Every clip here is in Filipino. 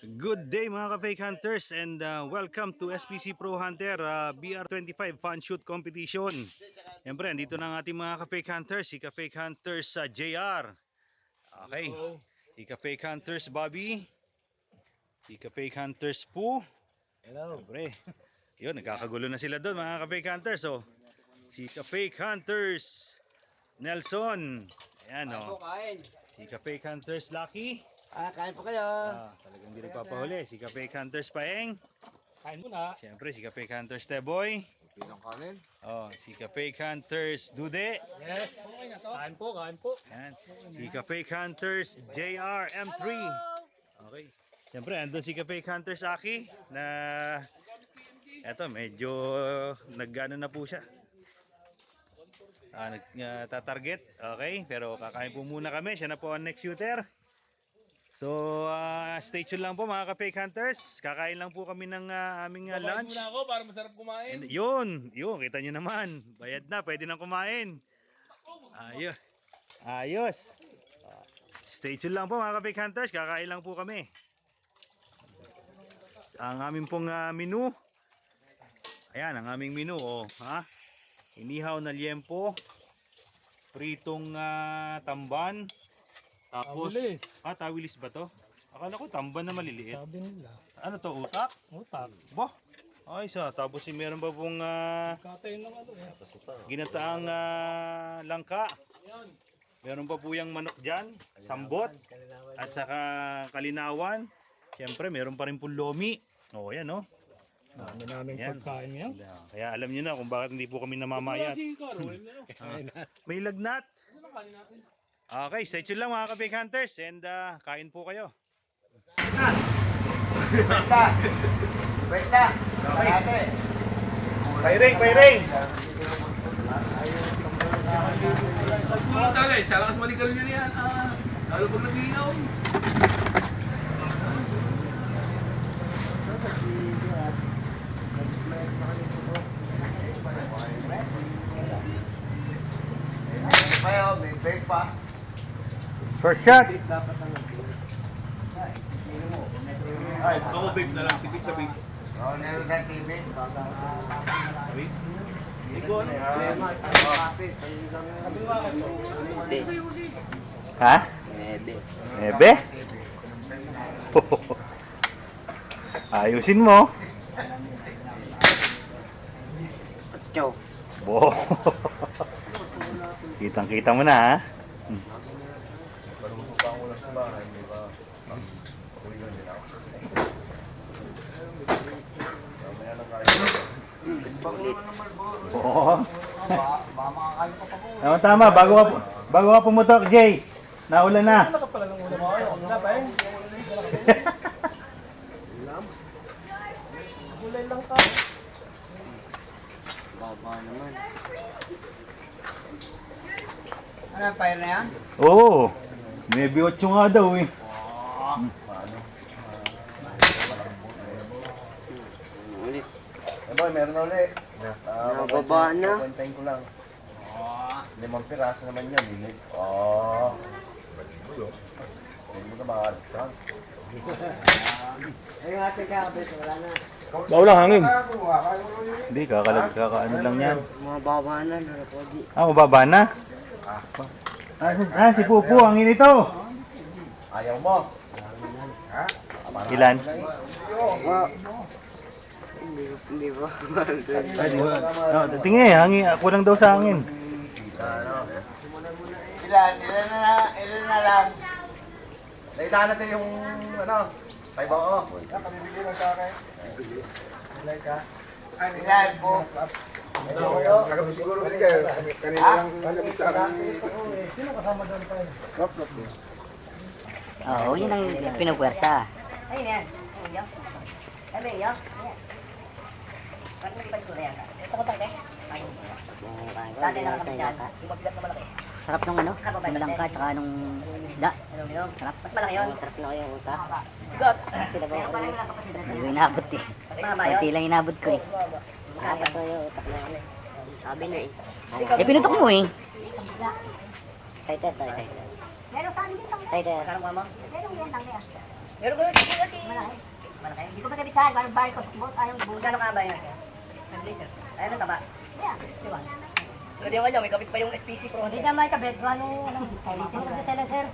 Good day mga ka-fake hunters and welcome to SPC Pro Hunter BR25 Fun Shoot Competition. Siyempre, andito na ang ating mga ka-fake hunters, si ka-fake hunters JR. Okay, si ka-fake hunters Bobby, si ka-fake hunters Poo. Hello. Siyempre, yun, nagkakagulo na sila doon mga ka-fake hunters. So, si ka-fake hunters Nelson. Ayan o. Si ka-fake hunters Lucky. Kain po kayo. Talagang hindi nagpapahuli. Si ka-fake hunters Paeng. Kain muna. Siyempre, si ka-fake hunters Teboy. Pinang kanin. Si ka-fake hunters Dude. Yes. Okay na to. Kain po, kain po. Ayan. Si ka-fake hunters JR M3. Okay. Siyempre, andun si ka-fake hunters Aki na eto, medyo nag-ano na po siya. Nagtatarget. Okay, pero kakain po muna kami. Siya na po ang next shooter. So, stay tuned lang po mga ka-fake hunters. Kakain lang po kami ng aming lunch. Muna ako para masarap kumain. Yun, kita nyo naman. Bayad na, pwede nang kumain. Ayos. Ayos. Stay tuned lang po mga ka-fake hunters. Kakain lang po kami. Ang aming pong menu. Ayan, ang aming menu. Inihaw na liempo. Pritong tamban. Tapos, tawilis ba to? Akala ko tamban na maliliit. Sabi nila. Ano to, utak? Utak. Bah, ay isa. Tapos meron pa pong Katayin ng ano eh. ginataang langka. Meron pa po yung manok dyan, sambot, at saka kalinawan. Siyempre, meron pa rin po lomi. O, yan o. Dami namin Yan. pagkain ngayon. Kaya alam nyo na kung bakit hindi po kami namamayat. Si Caro, May lagnat. ano kanin natin? Okay, stay tuned lang mga ka-fake hunters and kain po kayo. Benta. Ate. Pairing! Pagpulong talaga eh. Sa lakas maligal nyo yan. Lalo pag nag-iinaw. Kayo, may bake pa. First shot! Ay, ako big na lang. Tipid sa big. Meron na TV. Hindi ko ano. Ha? Ebe? Ayusin mo. Chow. Bo. Kitang-kita mo na ha. Oo. Tama, bago ka pumutok, Jay. Naulan na. Ano ka pala ng ulam? Wala pa eh. Gulay lang ka. Baba naman. Ano ang fire na yan? Oo. May B8 nga daw eh. Boy, meron na ulit. Nababa na. Kontayin ko lang. 5 piraso naman yan, dinig. Hindi mo na makakalisan. Ayun ate ka, wala na. Bawal ang hangin. Hindi, kakaano lang yan. Mababa na, narapodi. Mababa na? Si Pupu, ang inito. Ayaw mo. Ilan? Hindi ba? Tingin, hangin, ako lang daw sa hangin. Ilan na lang. Naitahan na sa yung, ano, 5 oo. Kami bigyan ng sakay. Ilan ka? Ilan po? Siguro hindi kayo. Kanina lang, alam sa akin. Sino kasama doon pa? Oo, yun ang pinagwersa. Ayun yan. Ayun yan. Ayun yan. Bakit mo ibalik ko na yan? Ito ko tayo. Ayun. Dati lang kami dyan. Yung magbigat na malaki. Sarap nung ano, yung malangka at saka nung isda. Sarap. Mas malaki yun. Sarap na yung utak. Bigot. Sila ba Kaya ako? marami lang kapasidad. Hindi ko inabot eh. Mas mahaba yun. Kunti lang inabot ko eh. Apat na yung utak na yan. Sabi na eh. Eh pinutok mo eh. Excited tayo. Meron sa amin dito. Excited. Kano mo? Meron ko lang siguro si... Malaki. Malaki. Hindi ko ba kabisahan? Parang bahay ko. Bot, ayaw buong. Gano'ng ka ba yun? 1 liter. Ayun ang taba. Yeah. Siwa. Hindi ako may kapit pa yung SPC Pro. Hindi naman kabit. Ano, kasi sila, sir.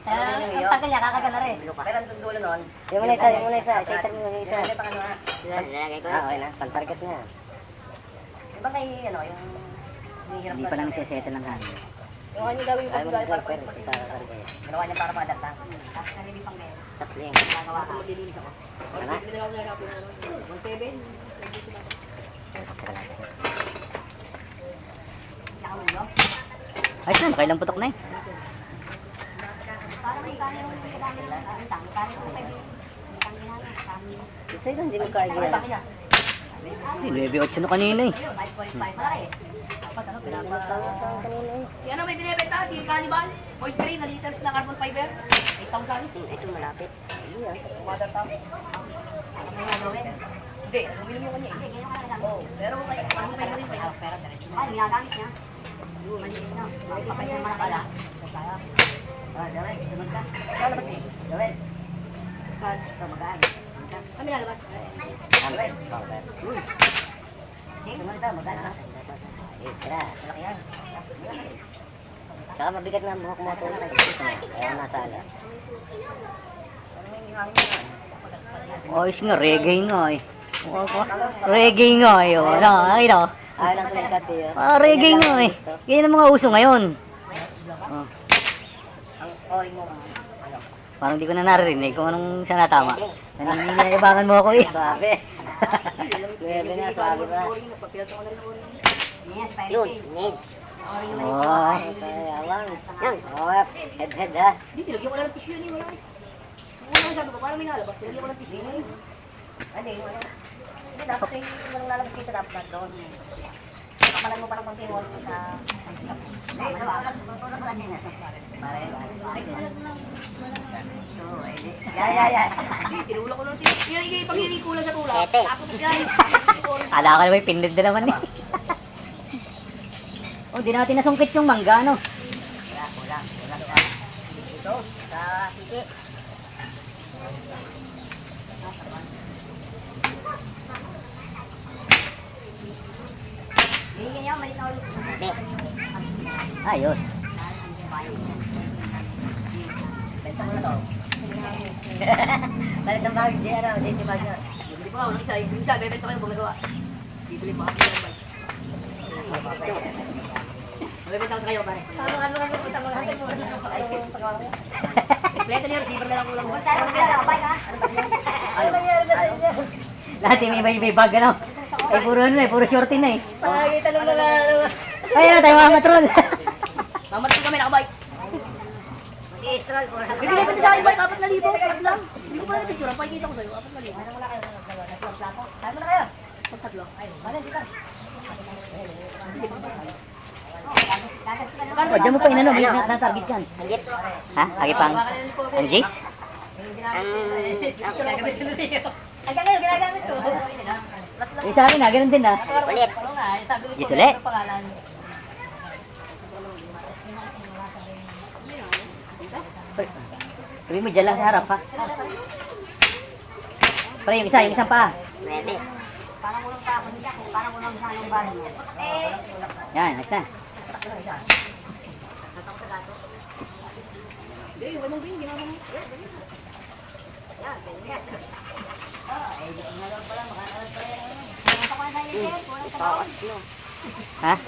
Ang tagal niya, kakagal na rin. Pero ang dulo nun. Yung muna isa, yung muna isa. Isa-itan mo yung isa. Lalagay pa ka na. Lalagay ko. Okay na. Pag-target na. Diba may, ano, yung... Hindi pa lang siya ng hangin. Yung ano gawin yung pagkakali para pag-target. Ginawa niya para pa-adapt ha. Tapos na rin pang meron. Sapling. Gagawa ka. Maglilinis ako. Ano? 1.7. Nakamulo. Ay, saan? Kailang putok na eh. Para may kanya yung kailangan lang. Ang tangi. Para yung pwede. May tangi na. Tangi. Isa yun, hindi mo kaya. Ano tangi niya? Hindi, 9-8 na kanina eh. 5.5. Malaki. Dapat ano, pinapatawag Kanina eh. Si ano may binibenta? Si Cannibal? 0.3 na liters na carbon fiber? 8,000? Ito malapit. Mother tank? Ano may gagawin? Hindi, uminom yung kanya eh. Hindi, ganyan ka lang. Oo, pero ano may ulit may pera diretso. Ay, ginagamit niya. Maliit na. Papay na malakala. Dawin, tumag ka. Lalabas eh. Dawin. Ito, magaan. Kami lalabas. Dawin. Sige, tumag ito, magaan ha. Tara. Malaki yan. Saka mabigat na buhok mo ito. Ayaw nasala. Ano yung ginamit niya? Ayos nga, reggae nga eh. Reggae nga eh. Ano, ay no. Ayaw lang tuloy kati yun. Reggae nga eh. Yan ang mga uso ngayon. Oh, Ang oil mo. Ano? parang di ko na naririnig kung anong siya natama. Naninilayabangan mo ako eh. Sabi. Pwede na, sabi ba? Yun, need. Oh. Kaya lang. Yan. Oh, head ha. Hindi, nilagyan ko lang ng tissue yun eh. Wala eh. Wala sabi ko, parang may nalabas. Nilagyan ko lang tissue. Hindi, wala. Hindi, dapat eh, walang lalabas dito dapat na doon. Kamalan mo parang konti mo sa... Hindi, tutulog ko lang din. Ya. Hindi, tinulak ko lang tissue. Yan, pag hindi kulang sa tulak. Tapos yan. Kala ka naman pindid na naman eh. Oh, di natin nasungkit yung mangga, no? Wala. Ito, sa sisi. Bigyan niyo, malit na ulit. Ayos. Benta mo na to. Balik ng bag, di ano, di si bag niya. Bibili ko ako ng isa, yung isa, bebenta ko yung bumagawa. Bibili ko ako ng bag. Magbibenta ko sa kayo, pare. Ano, utang mo natin mo. Kompleto niyo, receiver na lang kulang mo. Ano ba nangyari na sa inyo? Lahat yung may bag, ano? Ay, puro ano eh, puro shorty na eh. Pakakita ng mga ano. Ayun na tayo mga matrol. Mamatay kami, nakabike. Bibigay ko din sa akin bike, 4,000. Flat lang. Hindi ko pala picture, pakikita ko sa'yo, 4,000. Ano wala kayo? Saan mo na kayo? Pagtatlo. Ayun, manan, dito. Oh, dyan mo pa inano, may natarget yan. Ha? Agipang? Ang Jace? Ang ginagamit ko. Yung sa akin ha, ganun din ha. Ulit. Yes, ulit. Sabi mo dyan lang sa harap ha. Pero yung isang pa. Pwede. Parang walang tapon niya, parang walang halong bahay niya. Yan, next na. Yung ganun din, ginawa mo. Yan, ganyan. Eh, di ko na lang pala, makakalat pa yan. Nakakakuha na yun, walang tabaon. Ha?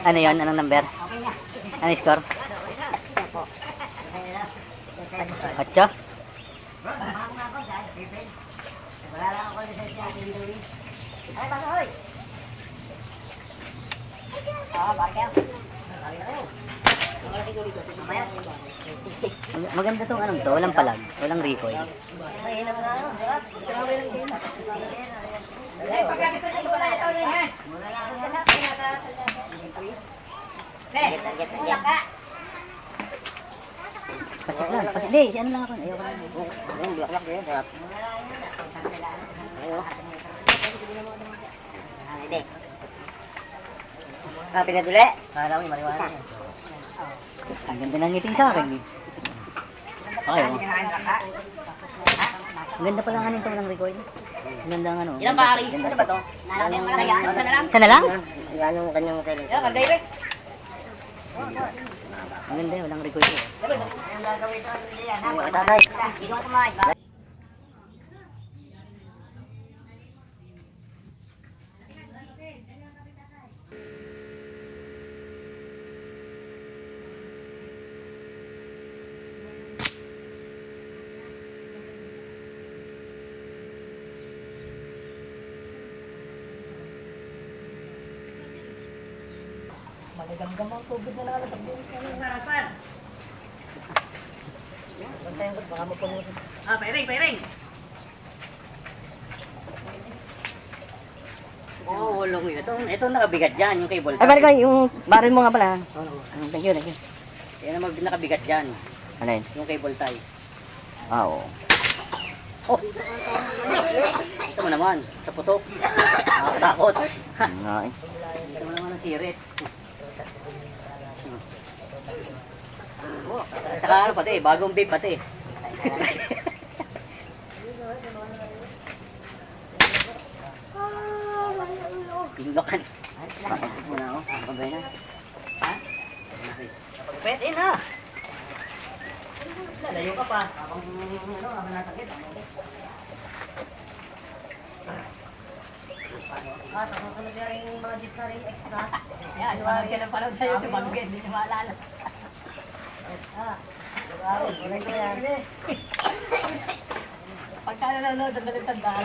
Ano yun? Anong number? Okay na. Ano yung score? Okay na. 8? Baka nga ako, dahil David. Wala lang ako lisensya, David Louis. Ay, baka hoy! Barkel. Sabi na kayo. Mamaya. Maganda tong anong to, walang palag, walang recoil. Mahina mo na ano, di ba? Grabe lang din. Eh, pagkakita na ito na ito na yan. Muna na ako yan. Mula ka. Pasit lang, pasit. Hindi, ano lang ako. Ayoko lang. Ayun, bulak-bulak din. Muna na yan. Ayaw. Hindi. Pinaduli. Kala ko yung maliwanag. Ang ganda ng ngiting sa akin eh. Okay, oh. Ang ganda pala nga nito ng record. Ang ganda ng ano. Ilang pari? Ano ba to? Nalagyan mo na yan. Isa na lang. Isa na lang? Yan yung kanyang kailan. Yan, mag-direct. Ang ganda, walang record. Ang gagawin ko, hindi yan. Tatay. Hindi ko kumain. Maligamgam ang tubig na nalalag din sa mga harapan. Bantayan ko, baka mapuno. Pairing! Oo, hulong yun. Ito nakabigat dyan, yung cable. Ay, balik ko, yung baril mo nga pala. Thank you. Yan ang nakabigat dyan, Ano yun? yung cable tie. Oo. Oh! Ito mo naman, sa putok. Nakakatakot. Ito mo naman ang sirit. Oh, at saka ano pati, bagong vape pati. Pinlokan. Bakit mo na ako? Pagkabay na. Ha? Pwede na. Lalayo ka pa. Habang nasakit. Tapos ko na rin yung mga jeep na rin extra. Yan, mga ka ng panood sa YouTube, bagay, hindi nyo maalala. Pagka nanonood, ang dalit tandaan.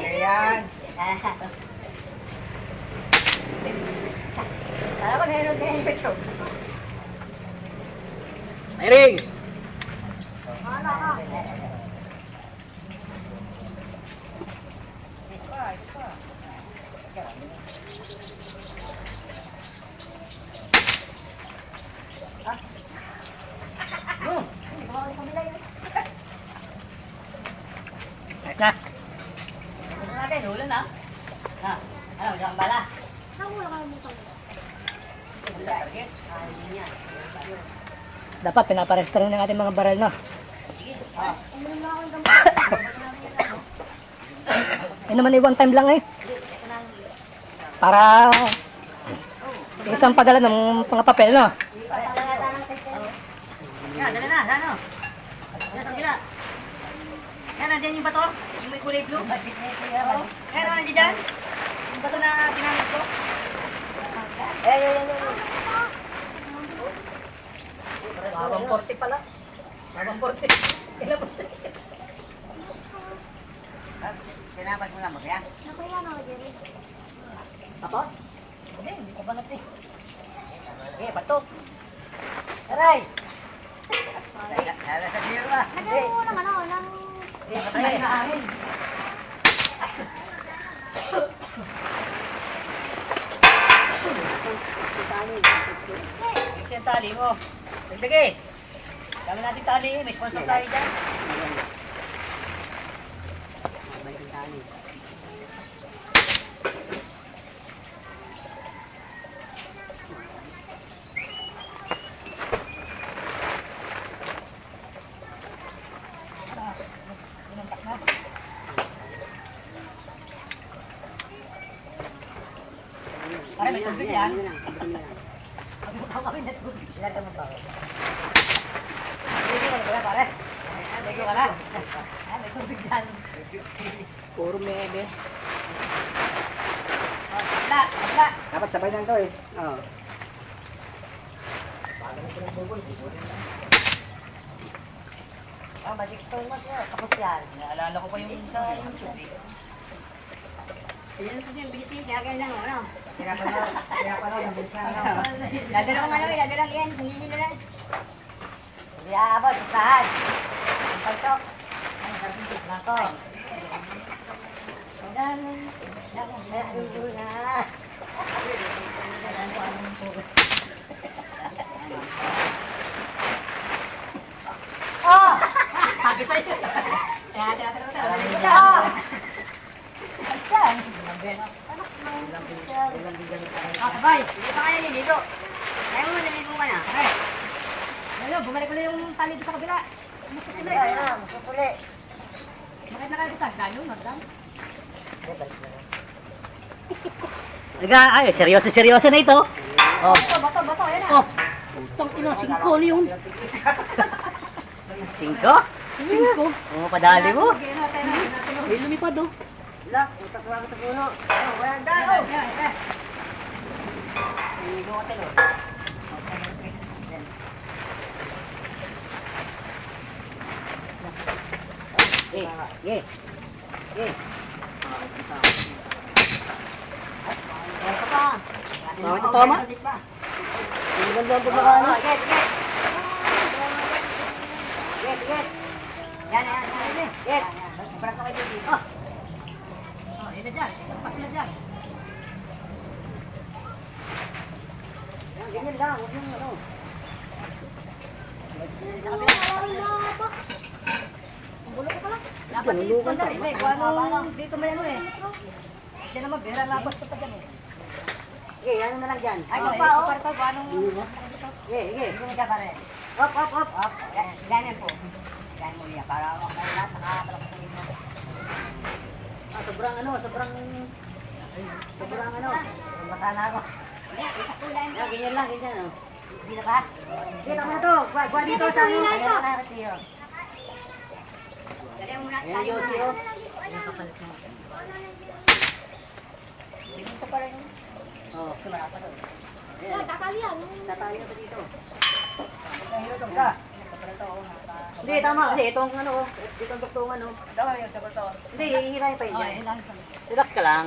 Ayan. Alam mo, nanonood ka yung picture. Mayring! Ayos na. Ano natin, ulan na. Ha? Ano, isang bala. Dapat pinaparestro ng ating mga baril, no? Eh naman one time lang eh. Para isang padala ng mga papel, no? Yan, dala na, ano? Yan, ang gila. Yan, nandiyan yung bato. Yung may kulay blue. Oo. Yan, nandiyan dyan. Yung bato na ginamit ko. Yan. Babang 40 pala. Babang 40. Ilan po? Sinapat mo lang ba yan? Bato? Hindi ko banat eh. Eh, bato. Aray! Sa siyo ba? Lagyan mo ng ano, ng... Patay na akin. Ito yung tali mo. Dagdagi. Kami natin tali. May sponsor tayo dyan. Pare, may tubig yan. Ako kami na tubig. Ilagay mo pa ako. Ligo ka na pare. Ligo ka na. May tubig yan. Puro mebe. Patla. Dapat sabay lang to eh. Oo. Magic stone mas yun. Tapos yan. Naalala ko pa yung sa YouTube eh. Ayan ko din, bilisin. Kaya kaya lang, ano? Pinapanood ang bisa na. Dadalang ano eh, dadalang yan. Hindi nila lang. Hindi aabot, isahan. Ang pagtok. Ang sabi ko, nako. Oh! Sabi sa'yo. Kaya tira. Asan? Ah, ba? Ay, hindi pa kaya niligo. Kaya mo naligo ka na. Ay. Ayun, bumalik ko na yung tali doon sa kabila. Gusto sila eh. Ayun, magpupuli. Bakit nakalimutan? Gano'n, magdan. Ay, seryoso na ito. Oh. Bato, ayan na. Oh. Utang ina, 5 yun. 5? 5? Oh, padali mo. Ay, lumipad oh. Wala, utak lang ito puno. Walang dano. Niligo ka tilo. Eh. Ito pa. Ito tama? Ang ganda ang pagkakaano. Get. Yan. Get. Sobrang ka kayo dito. Yun na dyan. Pas na dyan. Ganyan lang. Huwag yung ano. Dapat dito na rin eh. Kung dito may ano eh. Diyan naman, bera labas ko pa dyan eh. Okay, ano na lang dyan. Ay, pa o. Parto, anong... Okay. Hindi mo dyan pare. Up. Ganyan po. Ganyan mo yan. Para ako kayo lahat. Nakakalap ko rin mo. Sobrang ano. Masana ako. Isa kulay mo. Ganyan lang. Oh. Dito ka? Dito na to. Buwan dito sa ano. Ganyan mo na retiyo. Ganyan mo na Ayan, tayo Yossi, na. oh. Ganyan kapalit mo. Dito pa rin. Oh. Sumara pa doon. Tatali na to dito. Nahirotong ka. Hindi, tama. Kasi itong ano. Itong duktungan oh. Dawa yung sa kulto. Hindi, hihirahin pa yun dyan. Relax ka lang.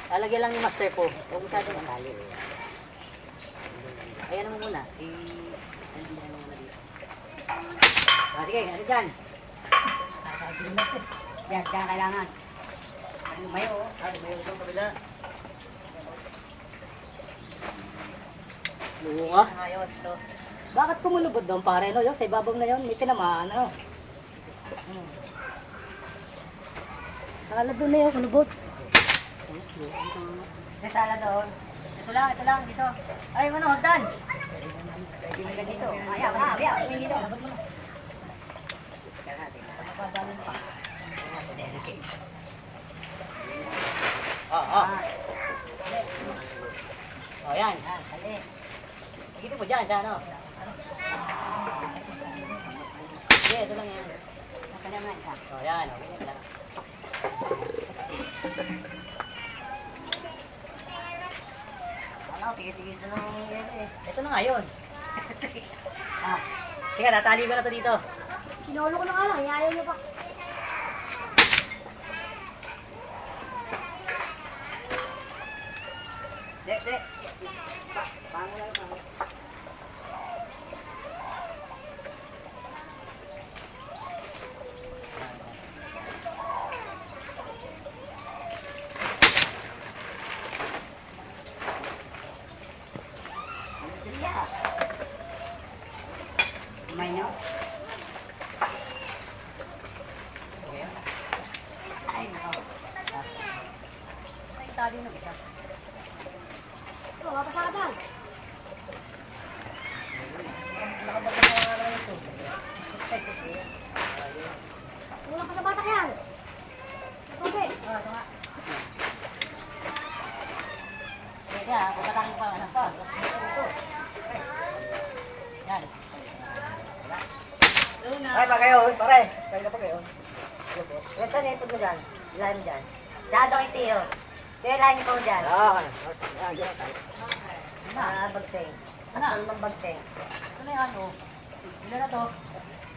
Lalagyan lang yung master po. Huwag masyadong matali. Ayan mo muna. Hindi mo muna dito. Sige, ano dyan? Yan, kaya kailangan. Lumayo. Lumayo itong kabila. Luwa. Ayos, so. Bakit kumulubod doon pare? No? Yung sa ibabaw na yun, may tinamaan. Ano? Sala doon na yun, kulubot. May sala doon. Ito lang, dito. Ay, ano, hagdan. Hindi mo dito. Ayaw. Hindi dito. Oh, yan. Kali. Dito mo dyan, ano? Sige, ito lang yan. Kailangan ka. Oh, yan. Okay, yan lang. Ano, tigil-tigil na nung yan eh. Ito na nga yun. Sige, natali ko na to dito. Sinolo ko na nga lang, ayaw niyo pa. Dek. Pango lang, pango. May no? Ay, no. Ay, tali na isa. Ito, mapasada. Wala pa sa batak yan. Okay. Pwede ha, pagkatangin pa, anak pa. Yan. Ay, pa kayo, pare. Kayo na pa kayo. Ito na ipod mo dyan. Ilahin mo dyan. Dado kay Tio. Tio, ilahin niyo po dyan. Bagteng. Ano bang bagteng? Ito na yung ano. Ilan na to?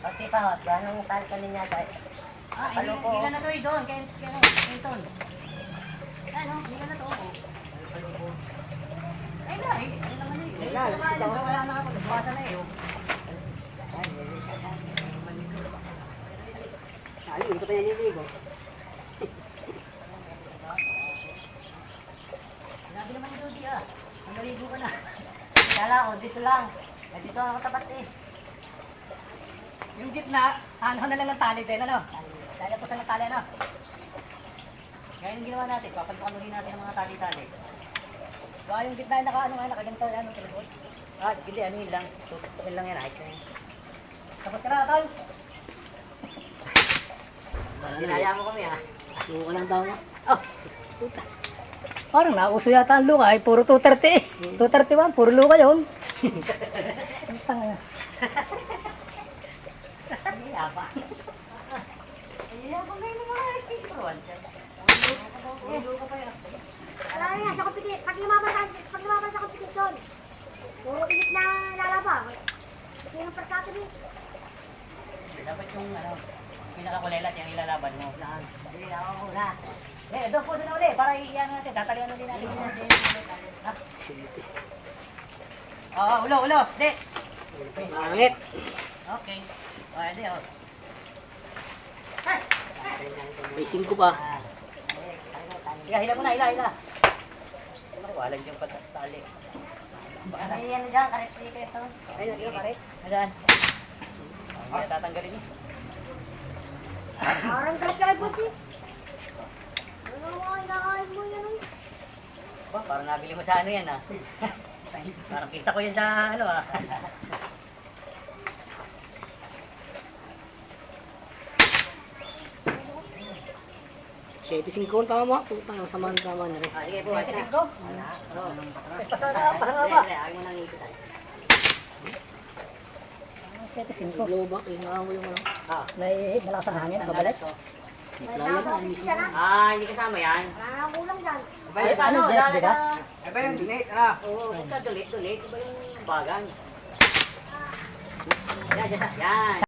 Pagti pa hot. Ganong kalkalin niya tayo. Ilan na to eh, doon. Kaya Ton. Ano, ilan na to. Ay na, ano naman eh. Wala na ako. Nagbukasan na eh. Hindi ko pa naliligo. Grabe naman yung Rudy ah. Naligo ka na. Kala ko, dito lang. Dito ako tapat eh. Yung gitna, ano na lang ng tali din, ano? Tali po sa ng tali, ano? Kaya yung ginawa natin, papagpakulorin natin ang mga tali-tali. Yung gitna yung nakaganto yan, yung telefon. Hindi, ano yun lang. Tutukin lang yan, ayos na yan. Tapos ka na, tol. Sinaya mo kami, ha? Luka lang daw nga. Oh, puta. Parang nauso yata ang luka, ay puro 230. 231, puro luka yun. Ang tanga. Iya pa. Iya pa may mga SPC Pro Hunter. Wala yan, sa competition. Pag lumaban sa competition, puro init na lalaba. Kasi yung persato din. Dapat yung ano, pinakakulelat yung ilalaban mo. Hindi, ako muna. Doon po doon ulit, para iyan natin, tatalian ulit natin. Oo, ulo. Di. Mangit. Okay. Di, oh. May 5 pa. Hila mo na, hila. Walang yung patali. Ay, ano dyan, karet dito ito. Ay, naging karet. Ayan. Okay, tatanggalin niyo. Parang galit ka kay Busi. Ano nga, inakain mo yan. Ba, parang nabili mo sa ano yan, ha? Parang kita ko yan sa ano, ha? Siya, 5 ang tama. Putang, ang samahan tama na rin. Sige po, ito. 5? Pasanga ba? Ayaw mo nang ikot, ay. 7-5. Globak, inaango yung ano. Ah. May malakas ang hangin, babalik. Wala na ako ka na. Hindi kasama yan. Wala na kulang dyan. Ay, ano, Jess, di ba? Aba yung donate, ano? Oo, ito, dulit. Iba yung bagang. Yan.